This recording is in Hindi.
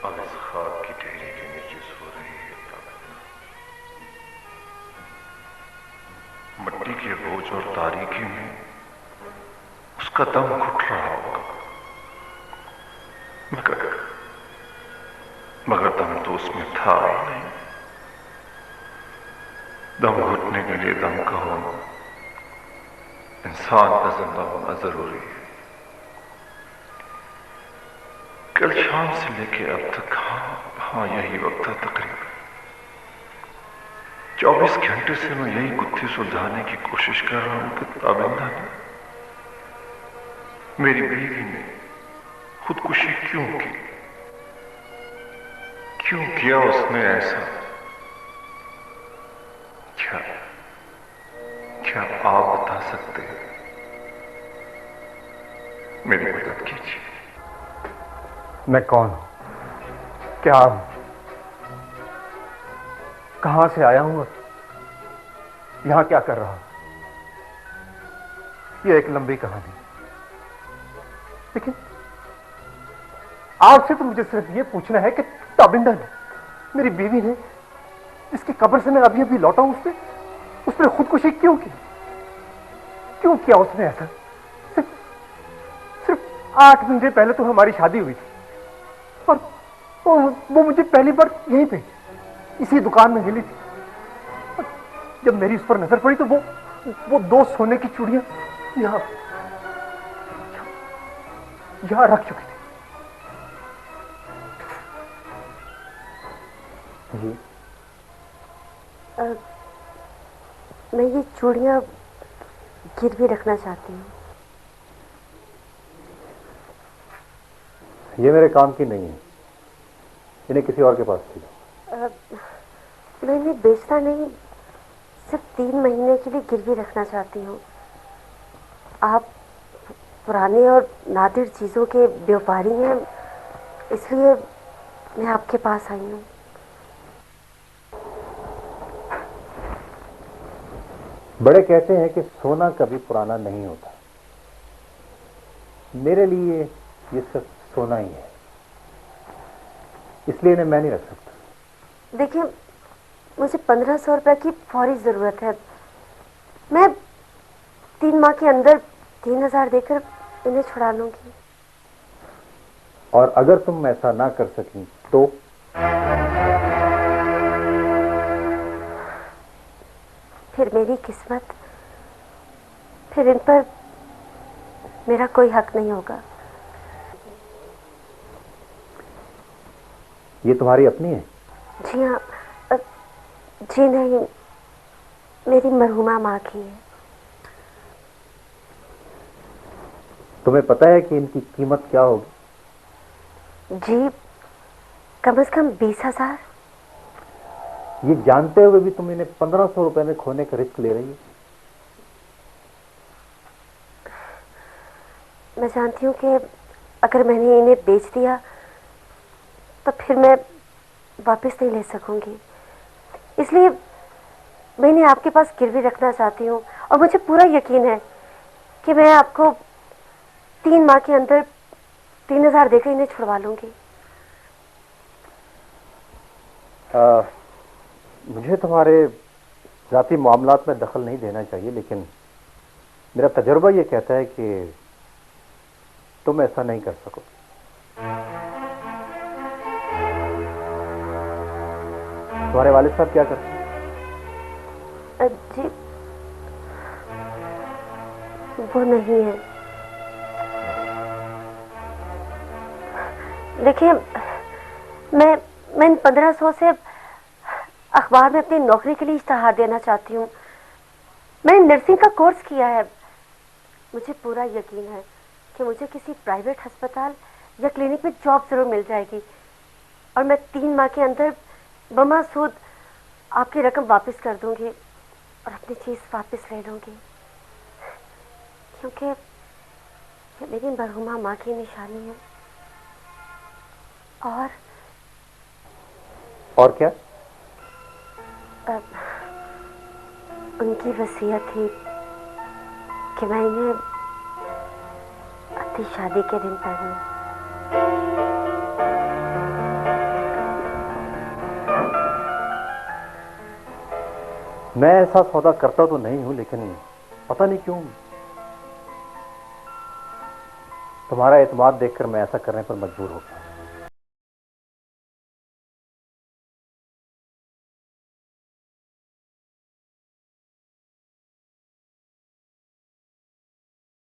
अब इस खाक की ढेरी के नीचे सो रही है ताबिंदा। मिट्टी के बोझ और तारीकी में उसका दम घुट रहा होगा, मगर दम तो उसमें था ही नहीं। दम घुटने के लिए दम का होना, इंसान का जिंदा होना जरूरी है। कल शाम से लेके अब तक हाँ यही वक्त था तकरीबन 24 घंटे से मैं यही गुत्थी सुलझाने की कोशिश कर रहा हूं कि ताबिंदा ने, मेरी बीवी ने खुदकुशी क्यों की, क्यों किया उसने ऐसा। क्या आप बता सकते हैं? मेरी मदद कीजिए। मैं कौन हूं, क्या हूं, कहां से आया हूं, यहां क्या कर रहा हूं, यह एक लंबी कहानी। लेकिन आपसे तो मुझे सिर्फ यह पूछना है कि ताबिंदा ने, मेरी बीवी ने, जिसकी कब्र से मैं अभी अभी लौटा हूं, उसने खुदकुशी क्यों की, क्यों किया उसने ऐसा। सिर्फ 8 महीने पहले तो हमारी शादी हुई थी और वो मुझे पहली बार यहीं पे इसी दुकान में मिली थी। जब मेरी उस पर नजर पड़ी तो वो 2 सोने की चूड़ियां यहां रख चुकी थी। जी मैं ये चूड़ियां गिरवी रखना चाहती हूँ। ये मेरे काम की नहीं है, इन्हें किसी और के पास थी। मैं इन्हें बेचना नहीं, सिर्फ 3 महीने के लिए गिरवी रखना चाहती हूँ। आप पुराने और नादिर चीज़ों के व्यापारी हैं, इसलिए मैं आपके पास आई हूँ। बड़े कहते हैं कि सोना कभी पुराना नहीं होता। मेरे लिए ये सिर्फ सोना ही है, इसलिए इन्हें मैं नहीं रख सकता। देखिए, मुझे 1500 रुपए की फौरी ज़रूरत है। मैं 3 माह के अंदर 3000 देकर इन्हें छुड़ा लूंगी। और अगर तुम ऐसा ना कर सकी तो? फिर मेरी किस्मत, फिर इन पर मेरा कोई हक नहीं होगा। ये तुम्हारी अपनी है? जी हाँ, जी नहीं, मेरी मरहुमा माँ की है। तुम्हें पता है कि इनकी कीमत क्या होगी? जी, कम से कम 20,000। ये जानते हुए भी तुम इन्हें 1500 रुपए में खोने का रिस्क ले रही हो? मैं जानती हूँ कि अगर मैंने इन्हें बेच दिया तो फिर मैं वापस नहीं ले सकूंगी, इसलिए मैं इन्हें आपके पास गिरवी रखना चाहती हूँ। और मुझे पूरा यकीन है कि मैं आपको 3 माह के अंदर 3000 देकर इन्हें छुड़वा लूंगी। मुझे तुम्हारे जाती मामलात में दखल नहीं देना चाहिए, लेकिन मेरा तजुर्बा ये कहता है कि तुम ऐसा नहीं कर सको। तुम्हारे वालिद साहब क्या करते हैं? जी, वो नहीं है। देखिए, मैं इन 1500 से अखबार में अपनी नौकरी के लिए इश्तहार देना चाहती हूँ। मैंने नर्सिंग का कोर्स किया है। मुझे पूरा यकीन है कि मुझे किसी प्राइवेट अस्पताल या क्लिनिक में जॉब जरूर मिल जाएगी और मैं 3 माह के अंदर बमा सूद आपकी रकम वापस कर दूंगी और अपनी चीज वापस ले लूंगी, क्योंकि ये मेरी मरहुमा माँ की निशानी है। और क्या? उनकी वसीयत थी कि मैं इन्हें अपनी शादी के दिन पहनूं। मैं ऐसा सौदा करता तो नहीं हूं, लेकिन पता नहीं क्यों तुम्हारा एतमाद देखकर मैं ऐसा करने पर मजबूर हो गया।